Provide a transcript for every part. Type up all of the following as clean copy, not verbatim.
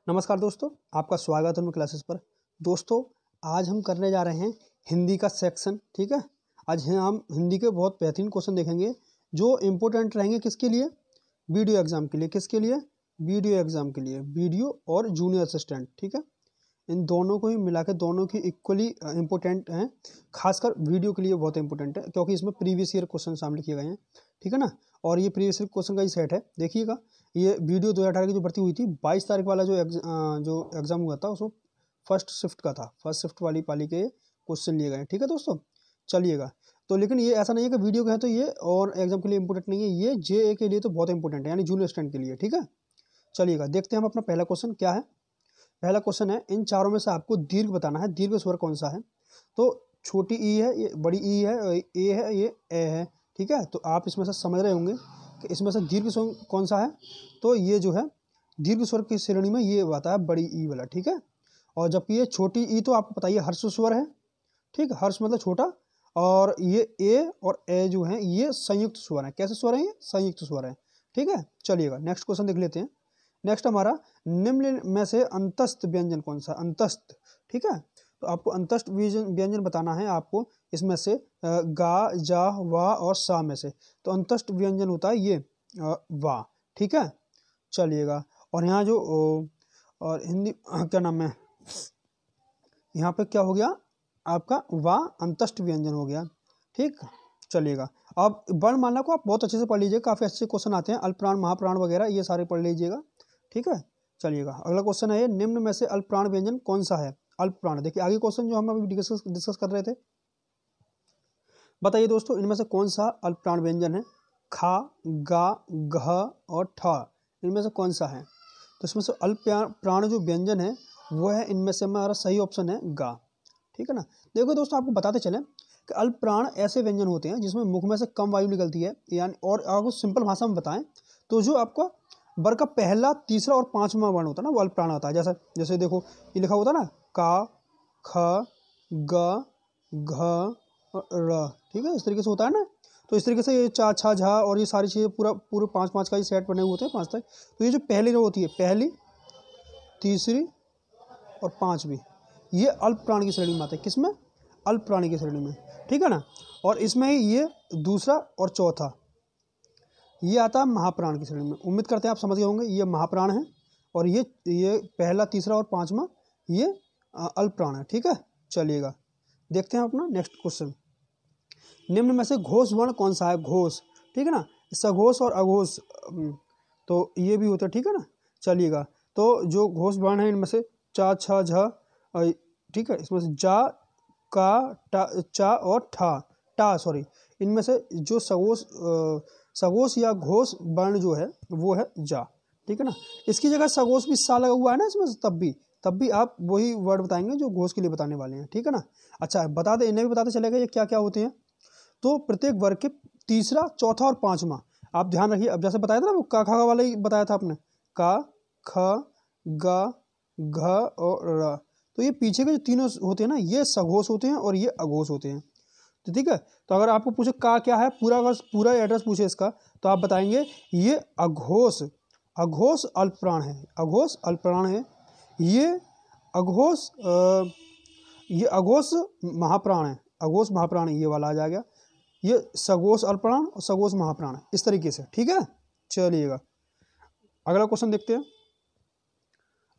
नमस्कार दोस्तों, आपका स्वागत है उन क्लासेस पर। दोस्तों, आज हम करने जा रहे हैं हिंदी का सेक्शन। ठीक है, आज हम हिंदी के बहुत बेहतरीन क्वेश्चन देखेंगे जो इम्पोर्टेंट रहेंगे। किसके लिए? वीडियो एग्जाम के लिए। किसके लिए? वीडियो एग्जाम के लिए। वीडियो और जूनियर असिस्टेंट। ठीक है, इन दोनों को ही मिला के दोनों की इक्वली इम्पोर्टेंट हैं। खासकर वीडियो के लिए बहुत इंपॉर्टेंट है क्योंकि इसमें प्रीवियस ईयर क्वेश्चन शामिल किए गए हैं। ठीक है ना, और ये प्रीवियस ईयर क्वेश्चन का ही सेट है। देखिएगा, ये वीडियो 2018 की जो भर्ती हुई थी 22 तारीख वाला जो एग्ज़ाम हुआ था उसमें फर्स्ट शिफ्ट का था। फर्स्ट शिफ्ट वाली पाली के क्वेश्चन लिए गए हैं। ठीक है दोस्तों, चलिएगा। तो लेकिन ये ऐसा नहीं है कि वीडियो का है तो ये और एग्जाम के लिए इंपॉर्टेंट नहीं है, ये JA के लिए तो बहुत इंपॉर्टेंट है, यानी जूनियर स्टूडेंट के लिए। ठीक है, चलिएगा देखते हैं हम अपना पहला क्वेश्चन क्या है। पहला क्वेश्चन है, इन चारों में से आपको दीर्घ बताना है। दीर्घ स्वर कौन सा है? तो छोटी ई है, ये बड़ी ई है, ए है, ये ए है। ठीक है, तो आप इसमें से समझ रहे होंगे कि इसमें से दीर्घ स्वर कौन सा है। तो ये जो है दीर्घ स्वर की श्रेणी में ये आता है बड़ी ई वाला। ठीक है, और जबकि ये छोटी ई तो आपको पता ही है हर्ष स्वर है। ठीक है, हर्ष मतलब छोटा, और ये ए और ए जो है ये संयुक्त स्वर है। कैसे स्वर है? ये संयुक्त स्वर है। ठीक है, चलिएगा नेक्स्ट क्वेश्चन देख लेते हैं। नेक्स्ट हमारा, निम्न में से अंतस्थ व्यंजन कौन सा? अंतस्थ। ठीक है, तो आपको अंतस्थ व्यंजन बताना है आपको इसमें से गा, जा, वा और सा में से। तो अंतस्थ व्यंजन होता है ये वा। ठीक है, चलिएगा। और यहाँ जो और हिंदी क्या नाम है, यहाँ पे क्या हो गया आपका वा अंतस्थ व्यंजन हो गया। ठीक, चलिएगा। अब वर्णमाला को आप बहुत अच्छे से पढ़ लीजिएगा, काफ़ी अच्छे क्वेश्चन आते हैं। अल्पप्राण, महाप्राण वगैरह ये सारे पढ़ लीजिएगा। ठीक है, चलिएगा। अगला क्वेश्चन है, निम्न में से अल्पप्राण व्यंजन कौन सा है? अल्पप्राण। देखिए आगे क्वेश्चन जो हम अभी डिस्कस कर रहे थे, बताइए दोस्तों, इनमें से कौन सा अल्पप्राण व्यंजन है? खा, गा, घ और ठ, इनमें से कौन सा है? तो इसमें से अल्पप्राण जो व्यंजन है वो है, इनमें से हमारा सही ऑप्शन है गा। ठीक है ना। देखो दोस्तों, आपको बताते चलें कि अल्पप्राण ऐसे व्यंजन होते हैं जिसमें मुख में से कम वायु निकलती है, यानी और आपको सिंपल भाषा में बताएं तो जो आपका वर्ग का पहला, तीसरा और पांचवा वर्ण होता है ना वो अल्पप्राण होता है। जैसे देखो ये लिखा होता है ना, का, ख, ग, घ और र। ठीक है, इस तरीके से होता है ना। तो इस तरीके से ये चा, छा, झा और ये सारी चीज़ें पूरे पाँच का ही सेट बने हुए होते हैं, 5 तक। तो ये जो पहली रो होती है, पहली, तीसरी और पाँचवीं, ये अल्पप्राण की श्रेणी में आते हैं। किसमें? अल्पप्राणी की श्रेणी में। ठीक है ना। और इसमें ही ये दूसरा और चौथा ये आता है महाप्राण की श्रेणी में। उम्मीद करते हैं आप समझ गए होंगे, ये महाप्राण है और ये पहला, तीसरा और पांचवा ये अल्पप्राण है। ठीक है, चलिएगा देखते हैं अपना नेक्स्ट क्वेश्चन। निम्न में से घोष वर्ण कौन सा है? घोष। ठीक है ना, सघोष और अघोष तो ये भी होता है। ठीक है ना, चलिएगा। तो जो घोष वर्ण है इनमें से चा, छ, झ, ठीक है, इसमें से जा, का, टा, चा और टा सॉरी, इनमें से जो सघोष या घोष वर्ण जो है वो है जा। ठीक है ना, इसकी जगह सघोष भी सा लगा हुआ है ना इसमें, तब भी आप वही वर्ड बताएंगे जो घोष के लिए बताने वाले हैं। ठीक है ना। अच्छा, बता दें, इन्हें भी बताते चलेगा ये क्या क्या होते हैं। तो प्रत्येक वर्ग के तीसरा, चौथा और पांचवा आप ध्यान रखिए। अब जैसे बताया था ना वो का, खा वाला ही बताया था आपने, का, ख, ग, घ और र। तो ये पीछे के जो तीनों होते हैं ना ये सघोष होते हैं और ये अघोष होते हैं। तो ठीक है, तो अगर आपको पूछे का क्या है, अगर पूरा एड्रेस पूछे इसका, तो आप बताएंगे ये अघोष अल्पप्राण है। अघोष अल्पप्राण है। ये अघोष महाप्राण है। अघोष महाप्राण ये वाला आ जाएगा। ये सघोष अल्पप्राण और सघोष महाप्राण इस तरीके से। ठीक है, चलिएगा अगला क्वेश्चन देखते हैं।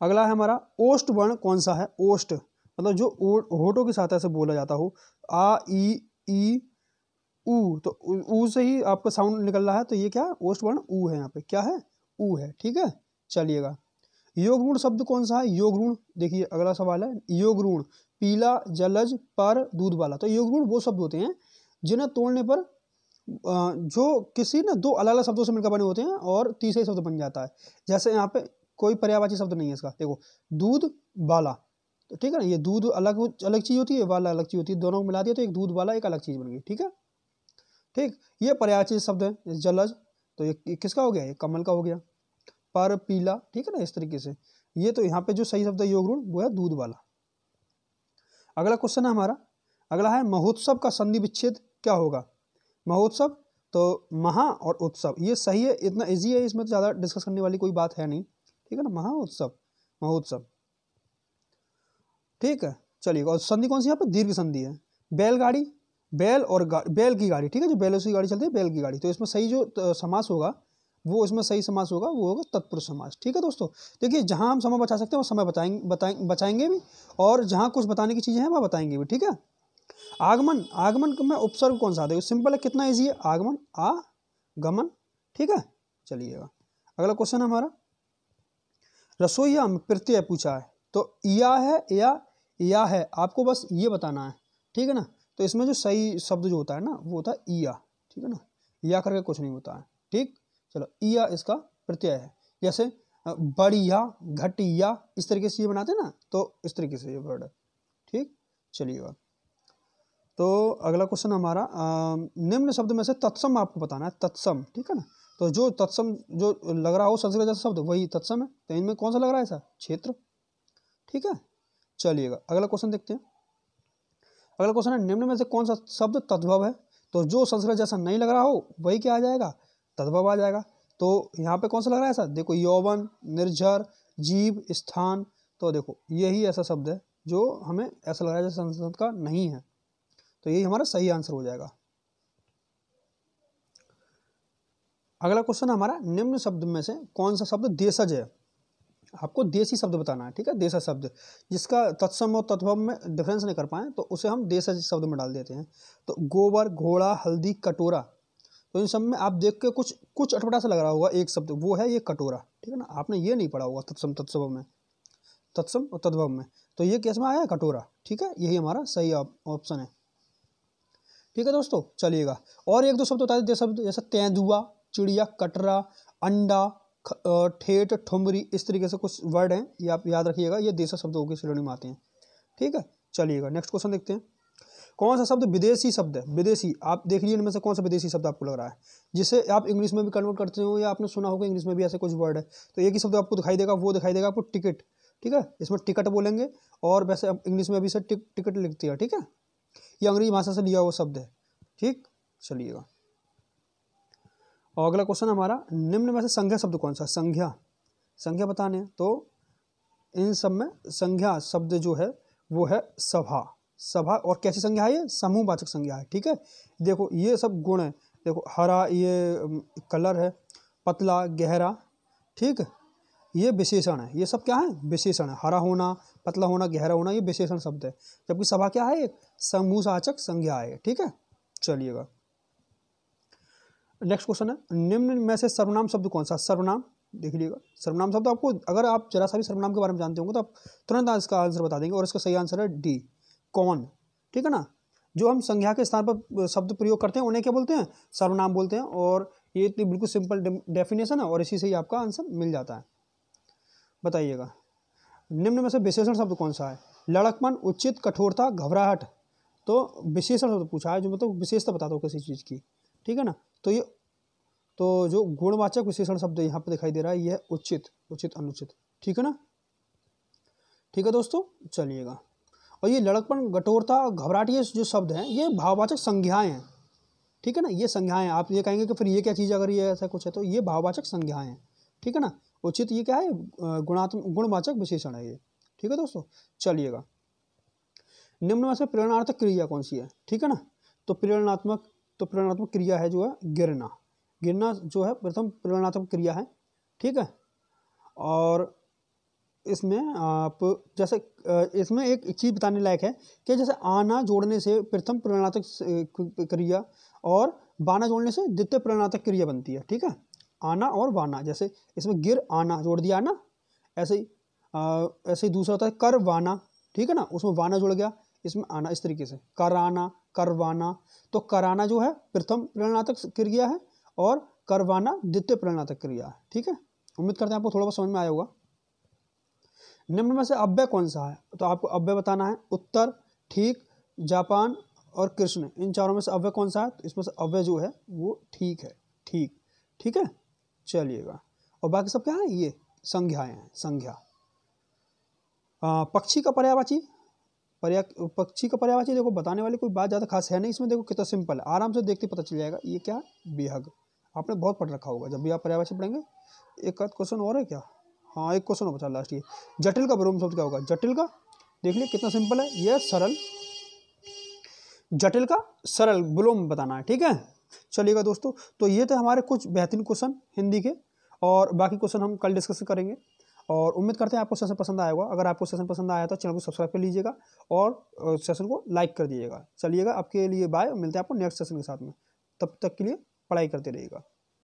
अगला है हमारा, ओष्ठ वर्ण कौन सा है? ओष्ठ मतलब जो होठों के साथ ऐसे बोला जाता हो, आ, ई, ऊ, तो ऊ से ही आपका साउंड निकल रहा है, तो ये क्या है? ओष्ठ वर्ण ऊ है। यहाँ पे क्या है? ऊ है। ठीक है, चलिएगा। योग ऋण शब्द कौन सा है? योग ऋण, देखिए अगला सवाल है, योग ऋण पीला, जलज, पर, दूध वाला। तो योग ऋण वो शब्द होते हैं जिन्हें तोड़ने पर जो किसी ना दो अलग अलग शब्दों से मिलकर बने होते हैं और तीसरे शब्द बन जाता है। जैसे यहाँ पे कोई पर्यायवाची शब्द नहीं है इसका, देखो दूध वाला। तो ठीक है ना, ये दूध अलग चीज़ होती है, वाला अलग चीज़ होती है, दोनों को मिला दिया तो एक दूध वाला एक अलग चीज़ बन गई। ठीक है, ठीक। ये पर्यायवाची शब्द है जलज, तो ये किसका हो गया? ये कमल का हो गया। पर, पीला, ठीक है ना, इस तरीके से। ये तो यहाँ पे जो सही शब्द है योग ऋण वो है दूध वाला। अगला क्वेश्चन है हमारा, अगला है महोत्सव का संधि विच्छेद क्या होगा? महोत्सव तो महा और उत्सव, ये सही है, इतना इजी है, इसमें तो ज़्यादा डिस्कस करने वाली कोई बात है नहीं। ठीक है ना, महा उत्सव महोत्सव। ठीक है, चलिए। और संधि कौन सी यहाँ पर? दीर्घ संधि है। बैलगाड़ी, बैल और बैल की गाड़ी, ठीक है, जो बैलों की गाड़ी चलती है, बैल की गाड़ी। तो इसमें सही जो समास होगा वो, इसमें सही समास होगा वो होगा तत्पुरुष समास। ठीक है दोस्तों, देखिए जहाँ हम समय बचा सकते हैं वो समय बचाएंगे भी, और जहाँ कुछ बताने की चीज़ें हैं वह बताएंगे भी। ठीक है, आगमन, आगमन में उपसर्ग कौन सा आता है? सिंपल है, कितना ईजी है, आगमन, आ गमन। ठीक है, चलिएगा। अगला क्वेश्चन हमारा, रसोईया में प्रत्यय पूछा है, तो या है या है, आपको बस ये बताना है। ठीक है ना, तो इसमें जो सही शब्द जो होता है ना वो होता है ईया। ठीक है ना, या करके कुछ नहीं होता है। ठीक, चलो, ईया इसका प्रत्यय है। जैसे बढ़िया, घटिया, इस तरीके से ये बनाते हैं ना, तो इस तरीके से ये वर्ड है। ठीक, चलिएगा। तो अगला क्वेश्चन हमारा, निम्न शब्द में से तत्सम आपको बताना है, तत्सम। ठीक है ना, तो जो तत्सम जो लग रहा हो संस्कृत जैसा शब्द वही तत्सम है। तो इनमें कौन सा लग रहा है ऐसा? क्षेत्र। ठीक है, चलिएगा। अगला क्वेश्चन देखते हैं। अगला क्वेश्चन है, निम्न में से कौन सा शब्द तद्भव है? तो जो संस्कृत जैसा नहीं लग रहा हो वही क्या आ जाएगा? तद्भव आ जाएगा। तो यहाँ पे कौन सा लग रहा है ऐसा? देखो, यौवन, निर्झर, जीव, स्थान। तो देखो यही ऐसा शब्द है जो हमें ऐसा लग रहा है जैसे संस्कृत का नहीं है, तो यही हमारा सही आंसर हो जाएगा। अगला क्वेश्चन हमारा, निम्न शब्द में से कौन सा शब्द देशज है? आपको देसी शब्द बताना है। ठीक है, देशज शब्द जिसका तत्सम और तत्भव में डिफरेंस नहीं कर पाए तो उसे हम देशज शब्द में डाल देते हैं। तो गोबर, घोड़ा, हल्दी, कटोरा। तो इन सब में आप देख के कुछ अटपटा सा लग रहा होगा एक शब्द, वो है ये कटोरा। ठीक है ना, आपने ये नहीं पढ़ा होगा तत्सम तत्सव में, तत्सम और तद्भव में। तो ये कैसे में आया? कटोरा। ठीक है, यही हमारा सही ऑप्शन है। ठीक है दोस्तों, चलिएगा। और एक दो शब्द बता देते शब्द, जैसे तेंदुआ, चिड़िया, कटरा, अंडा, ठेठ, ठुमरी, इस तरीके से कुछ वर्ड हैं, ये आप याद रखिएगा, ये देशज शब्दों की श्रेणी में आते हैं। ठीक है, चलिएगा। नेक्स्ट क्वेश्चन देखते हैं। कौन सा शब्द विदेशी शब्द है? विदेशी, आप देख लीजिए इनमें से कौन सा विदेशी शब्द आपको लग रहा है जिसे आप इंग्लिश में भी कन्वर्ट करते हो, या आपने सुना होगा इंग्लिश में भी ऐसे कुछ वर्ड है। तो एक ही शब्द आपको दिखाई देगा, वो दिखाई देगा आपको टिकट। ठीक है, इसमें टिकट बोलेंगे, और वैसे अब इंग्लिश में भी से टिकट लिखती है। ठीक है, ये अंग्रेजी भाषा से लिया हुआ शब्द है। ठीक, चलिएगा। और अगला क्वेश्चन हमारा, निम्न में से संज्ञा शब्द कौन सा? संज्ञा, संज्ञा बताने हैं। तो इन सब में संज्ञा शब्द जो है वो है सभा। सभा, और कैसी संज्ञा है? ये समूहवाचक संज्ञा है। ठीक है, देखो ये सब गुण है। देखो हरा, ये कलर है, पतला, गहरा। ठीक है, ये विशेषण है। ये सब क्या है? विशेषण है। हरा होना, पतला होना, गहरा होना, ये विशेषण शब्द है। जबकि सभा क्या है? एक समूहवाचक संज्ञा है। ठीक है, चलिएगा। नेक्स्ट क्वेश्चन है, निम्न में से सर्वनाम शब्द कौन सा? सर्वनाम, देख लीजिएगा। सर्वनाम शब्द आपको, अगर आप जरा सा भी सर्वनाम के बारे में जानते होंगे तो आप तुरंत इसका आंसर बता देंगे, और इसका सही आंसर है डी, कौन। ठीक है ना, जो हम संज्ञा के स्थान पर शब्द प्रयोग करते हैं उन्हें क्या बोलते हैं? सर्वनाम बोलते हैं। और ये इतनी बिल्कुल सिंपल डेफिनेशन है, और इसी से ही आपका आंसर मिल जाता है। बताइएगा, निम्न में से विशेषण शब्द कौन सा है? लड़कपन, उचित, कठोरता, घबराहट। तो विशेषण शब्द पूछा है जो मतलब विशेषता बताता हो किसी चीज़ की। ठीक है ना, तो जो गुणवाचक विशेषण शब्द यहाँ पे दिखाई दे रहा है ये है उचित, उचित, अनुचित। ठीक है ना, ठीक है दोस्तों, चलिएगा। और ये लड़कपन, कठोरता, घबराहट, ये जो शब्द हैं ये भाववाचक संज्ञाएं हैं। ठीक है ना, ये संज्ञाएं। आप ये कहेंगे कि फिर ये क्या चीज़, अगर ये ऐसा कुछ है तो ये भाववाचक संज्ञाएं हैं। ठीक है ना, उचित ये क्या है? गुणवाचक विशेषण है ये। ठीक है दोस्तों, चलिएगा। निम्न में से प्रेरणार्थक क्रिया कौन सी है? ठीक है ना, तो प्रेरणात्मक क्रिया है जो है गिरना। गिरना जो है प्रथम प्रेरणात्मक क्रिया है। ठीक है, और इसमें आप जैसे इसमें एक चीज़ बताने लायक है कि जैसे आना जोड़ने से प्रथम प्रेरणात्मक क्रिया, और बाना जोड़ने से द्वितीय प्रेरणात्मक क्रिया बनती है। ठीक है, आना और बाना, जैसे इसमें गिर आना जोड़ दिया ना, ऐसे ही दूसरा होता है कर वाना। ठीक है ना, उसमें वाना जुड़ गया, इसमें आना, इस तरीके से कराना, करवाना। तो कराना जो है प्रथम प्रेरणात्मक क्रिया है, और करवाना द्वितीय प्रेरणात्मक क्रिया है। ठीक है, उम्मीद करते हैं आपको थोड़ा बहुत समझ में आया होगा। निम्न में से अव्यय कौन सा है? तो आपको अव्यय बताना है। उत्तर, ठीक, जापान और कृष्ण, इन चारों में से अव्यय कौन सा है? तो इसमें से अव्यय जो है वो ठीक है। ठीक, ठीक है, चलिएगा। और बाकी सब क्या है? ये संज्ञाएं हैं, संज्ञा। पक्षी का पर्यायवाची, पक्षी का पर्यायवाची देखो बताने वाली कोई बात ज़्यादा खास है नहीं इसमें। देखो कितना सिंपल है, आराम से देखते पता चल जाएगा। ये क्या है? बेहग, आपने बहुत पढ़ रखा होगा जब भी आप पर्यायवाची पढ़ेंगे। एक आध क्वेश्चन और है क्या? हाँ, एक क्वेश्चन बचा लास्ट ये, जटिल का विलोम शब्द क्या होगा? जटिल का देख लिया कितना सिंपल है, ये सरल, जटिल का सरल विलोम बताना है, ठीक है। चलिएगा दोस्तों, तो ये थे हमारे कुछ बेहतरीन क्वेश्चन हिंदी के, और बाकी क्वेश्चन हम कल डिस्कस करेंगे। और उम्मीद करते हैं आपको सेशन पसंद आया होगा। अगर आपको सेशन पसंद आया तो चैनल को सब्सक्राइब कर लीजिएगा और सेशन को लाइक कर दीजिएगा। चलिएगा, आपके लिए बाय, मिलते हैं आपको नेक्स्ट सेशन के साथ में। तब तक के लिए पढ़ाई करते रहिएगा।